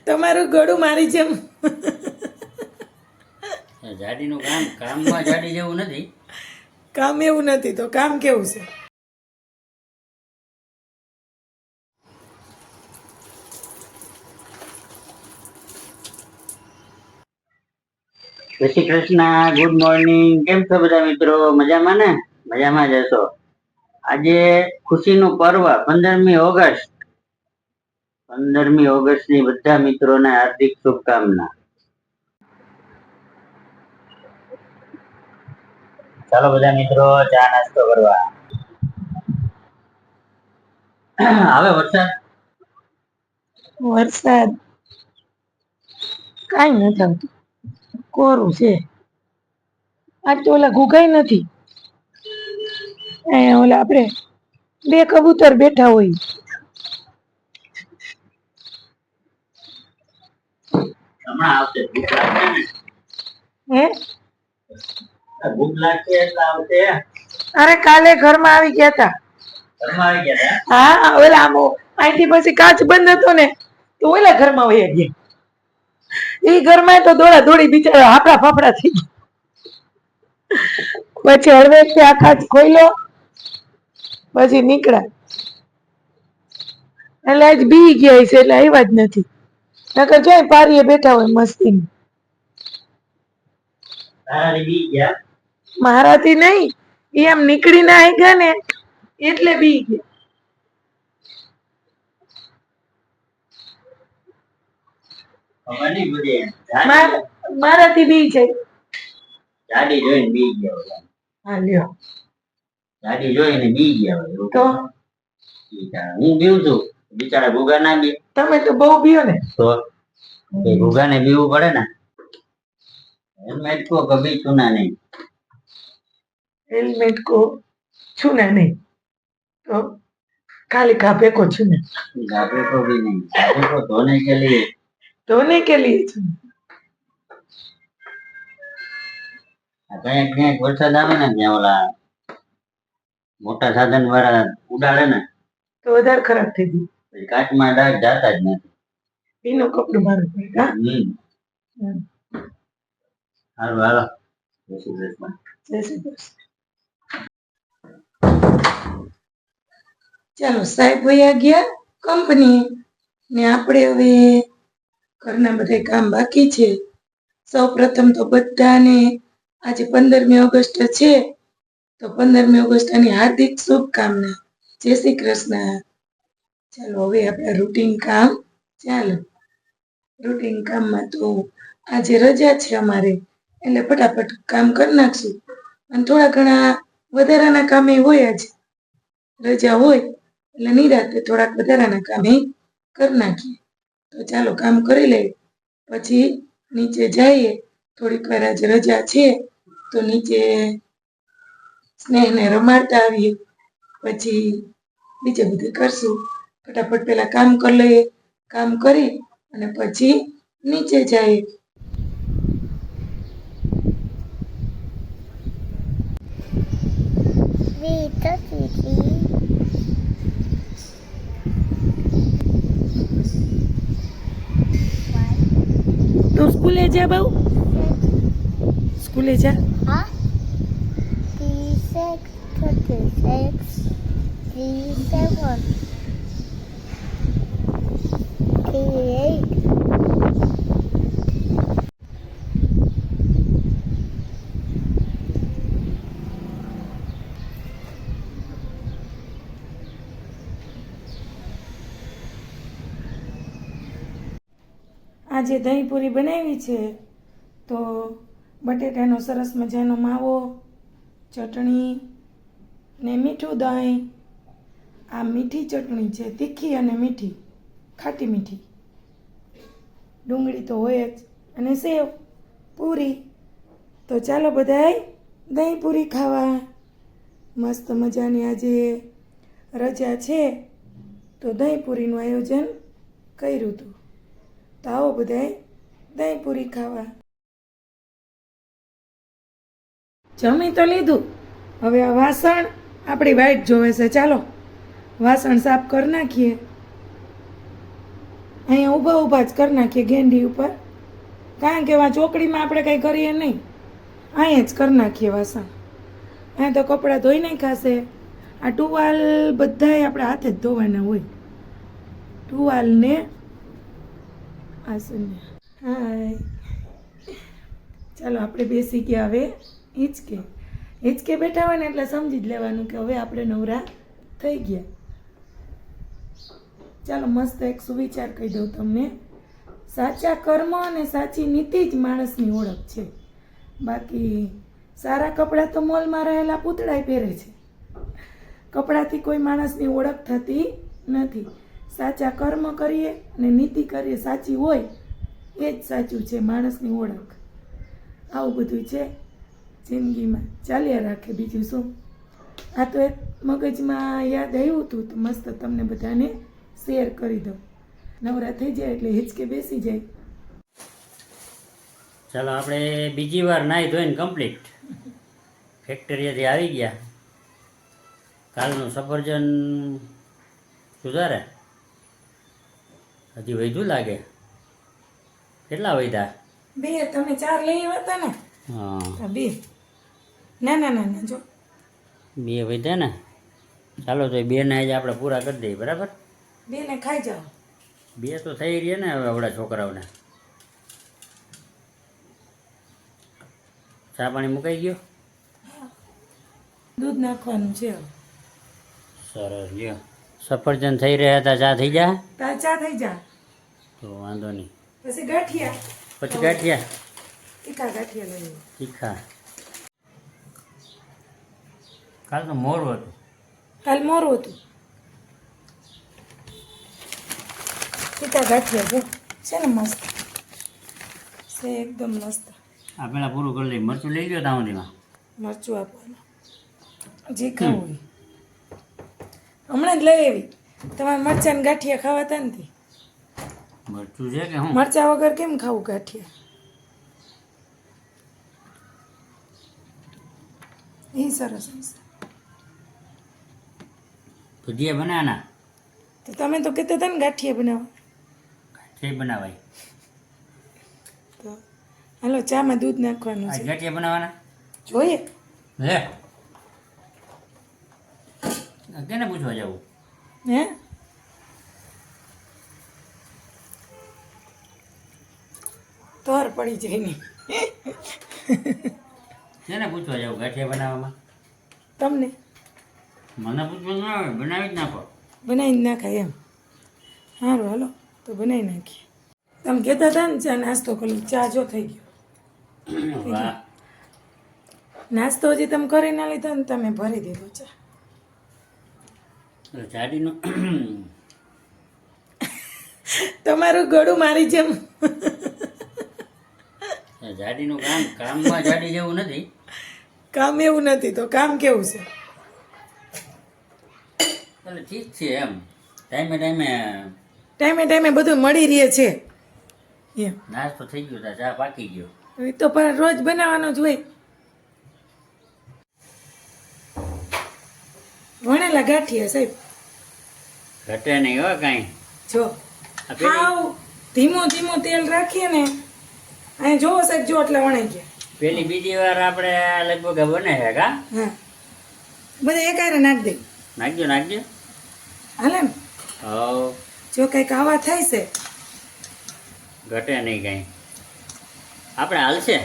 તમારું ગળું મારી જેમ. જાડીનું કામમાં જાડી જેવું નથી. કામ એવું નથી તો કામ કેવું છે? જય શ્રી કૃષ્ણ, ગુડ મોર્નિંગ. કેમ છો બધા મિત્રો? મજામાં ને? મજામાં જ હશો. આજે ખુશીનું પર્વ 15મી ઓગસ્ટ. 15મી ઓગસ્ટની બધા મિત્રોને હાર્દિક શુભકામના. ચાલો બધા મિત્રો ચા નાસ્તો કરવા. આવે વરસાદ? વરસાદ કાંઈ નથી આવતું, કોરું છે. આજ તો ઓલા ઘૂઘાય નથી. ઓલા આપણે 2 કબૂતર બેઠા હોય. હમણાં આવશે. હે? ભૂખ લાગશે એટલે આવશે. અરે કાલે ઘરમાં આવી ગયા હતા. ઘરમાં આવી ગયા હતા? હા, ઓલા અહીંથી પછી કાચ બંધ હતો ને તો ઓલા ઘરમાં વહી ગયા. એ ઘરમાં તો દોડા દોડી બિચારા હાફડા ફાફડા થઈ ગયા. પછી હળવેથી આ કાચ ખોલ્યો, પછી નીકળ્યા. એટલે આજ બી ગયા છે એટલે આવ્યા જ નથી. નકર જોઈ પારીએ બેઠા હોય મસ્તી. તારાથી બી ગયા? મારાથી નહીં, એ આમ નીકળીને આવી ગયા ને એટલે બી ગયા. મારાથી બી છે. જાડી જોઈને બી ગયા. હા લ્યો. જાડી જોઈને બી ગયા હોય તો હું બીવું છું, બિચારા ગુગા ના બી. તમે તો બહુ બીઓ ને. તો ગુગા ને બીવું પડે ને. હેલ્મેટ કો કભી છુના નહીં. હેલ્મેટ કો छूना नहीं तो खाली घापे को छूना. घापे को भी नहीं, घापे को धोने के लिए छूना. ક્યાંક વરસાદ આવે ને ત્યાં ઓલા મોટા સાધન વાળા ઉડાડે ને તો વધારે ખરાબ થઈ ગયું. કાચમાં ડાઘ જાતા જ નથી. એનું કપડું મારું પડે. હારું હાલો. જય શ્રી કૃષ્ણ. જય શ્રી કૃષ્ણ. ચાલો સાહેબ વયા ગયા કંપની ને આપણે હવે ઘરના બધા કામ બાકી છે. સૌ પ્રથમ તો બધાને આજે 15મી ઓગસ્ટ છે તો 15મી ઓગસ્ટની હાર્દિક શુભકામના. જય શ્રી કૃષ્ણ. ચાલો હવે આપણે રૂટીન કામ ચાલો. રૂટીન કામમાં તો આજે રજા છે અમારે એટલે ફટાફટ કામ કરી નાખશું અને થોડા ઘણા વધારાના કામે હોય જ. રજા હોય એટલે નિરાતે થોડાક વધારાના કામે કરી નાખીએ. તો ચાલો કામ કરી લઈએ પછી નીચે જઈએ. થોડીક વાર આજે રજા છે તો નીચે સ્નેહને રમાડતા આવીએ પછી બીજે બધું કરશું. ફટાફટ પેલા કામ કરી લઈએ. કામ કરી અને પછી નીચે જઈએ. તું સ્કૂલે જા બહુ? સ્કૂલે જા. હા 36 37 38 આજે દહીંપૂરી બનાવી છે તો બટેટાનો સરસ મજાનો માવો, ચટણી ને મીઠું દહીં. આ મીઠી ચટણી છે, તીખી અને મીઠી, ખાટી મીઠી. ડુંગળી તો હોય જ અને સેવ પૂરી. તો ચાલો બધાય દહીંપૂરી ખાવા. મસ્ત મજાની આજે રજા છે તો દહીંપૂરીનું આયોજન કર્યું હતું. તો આવો બધાય દહીંપૂરી ખાવા. જમી તો લીધું, હવે આ વાસણ આપણી વાઈટ જોવે છે. ચાલો વાસણ સાફ કરી નાખીએ. અહીંયા ઊભા ઊભા જ કરી નાખીએ ગેંડી ઉપર, કારણ કે આ ચોકડીમાં આપણે કંઈ કરીએ નહીં, અહીંયા જ કરી નાખીએ વાસણ. અહીંયા તો કપડાં ધોઈ નાખાશે. આ ટુવાલ બધાય આપણે હાથે જ ધોવાના હોય, ટુવાલ ને આસન. હાય, ચાલો આપણે બેસી ગયા હવે હિંચકે બેઠા હોય ને એટલે સમજી જ લેવાનું કે હવે આપણે નવરા થઈ ગયા. ચાલો મસ્ત એક સુવિચાર કહી દઉં તમને. સાચા કર્મ અને સાચી નીતિ જ માણસની ઓળખ છે. બાકી સારા કપડાં તો મોલમાં રહેલા પૂતળાય પહેરે છે. કપડાથી કોઈ માણસની ઓળખ થતી નથી. સાચા કર્મ કરીએ અને નીતિ કરીએ સાચી હોય એ જ સાચું છે માણસની ઓળખ. આવું બધું છે જિંદગીમાં, ચાલ્યા રાખે. બીજું શું, આ તો એક મગજમાં યાદ આવ્યું હતું તો મસ્ત તમને બધાને શેર કરી દઉં. નવરા થઈ જાય એટલે હિંચકે બેસી જાય. ચાલો આપણે બીજી વાર નાહી ધોઈને કમ્પ્લીટ ફેક્ટરીએથી આવી ગયા. કાલનું સફરજન સુધારે હજી વધ્યું લાગે. કેટલા વધ્યા? 2 તમે 4 લઈ આવ્યા હતા ને? હા, 2 ના જો 2 વધ્યા ને. ચાલો તો 2 ને જ આપણે પૂરા કરી દઈએ. બરાબર, 2 ને ખાઈ જાઓ. 2 તો થઈ રહ્યા ને હવે આપણા છોકરાઓને. ચા પાણી મુકાઈ ગયો? દૂધ નાખવાનું છે હવે. સરસ. લ્યો, સફરજન થઈ રહ્યા હતા, ચા થઈ જાય તાર ચા થઈ જા. તો વાંધો નહીં. પછી ગાંઠિયા, પછી ગાંઠિયા તીખા ગાંઠિયા લઈ આવો. તીખા. કાલ તો મોરું હતું. કાલ મોરું હતું. તીખા ગાંઠિયા જો છે ને મસ્ત છે, એકદમ મસ્ત. આ પેલા પૂરું કરી લઈ. મરચું લઈ ગયો તાવડીમાં. મરચું આપવાનું જે ખાવું હોય. હમણાં જ લઈ આવી. તમારે મરચાં ગાંઠિયા ખાવાતા નથી. મરચું છે કે હું? મરચા વગર કેમ ખાવું ગાંઠિયા? એ સરસ હશે. ભજીયા બનાવવાના. તો તમે તો કહેતા હતા ને ગાંઠિયા બનાવો. ગાંઠિયા બનાવાય. તો હાલો ચામાં દૂધ નાખવાનું આ છે. ગાંઠિયા બનાવવાના જોઈએ. લે. કેને પૂછવા જવું? હે તોર પડી જાય નહીં. કેને પૂછવા જવું ગાંઠિયા બનાવવામાં? તમને મને પૂછવા ના આવે, બનાવી જ નાખો. બનાવીને નાખાય એમ? સારું હાલો તો બનાવી નાખીએ. તમે કહેતા હતા ને ચા નાસ્તો કરી. ચા જો થઈ ગયો. વાહ, નાસ્તો હજી તમે કરી ના લીધો ને, તમે ભરી દીધો ચા. તો જાડીનું તમારું ગળું મારી જેમ. જાડીનું કામમાં જાડી જેવું નથી. કામ એવું નથી તો કામ કેવું છે? એટલે ઠીક છે એમ. ટાઈમે ટાઈમે ટાઈમે ટાઈમે બધું મળી રહે છે એમ. નાસ્તો થઈ ગયો, ચા પાકી ગયો. એ તો પણ રોજ બનાવવાનો જ હોય. વણેલા ગાંઠિયા સાહેબ ઘટે નહીં હો કાંઈ. જો આ પેલી- હાવ ધીમો ધીમો તેલ રાખીએ ને. અહીંયા જોવો સાહેબ, જો એટલે વણાઈ ગયા. પેલી બીજી વાર આપણે લગભગ બને છે કા? હા, બધા એકારે નાખ દે. નાખજો નાખજો. હાલે ને? હવ, જો કંઈક આવા થાય છે ઘટે નહીં કાંઈ. આપણે હાલશે.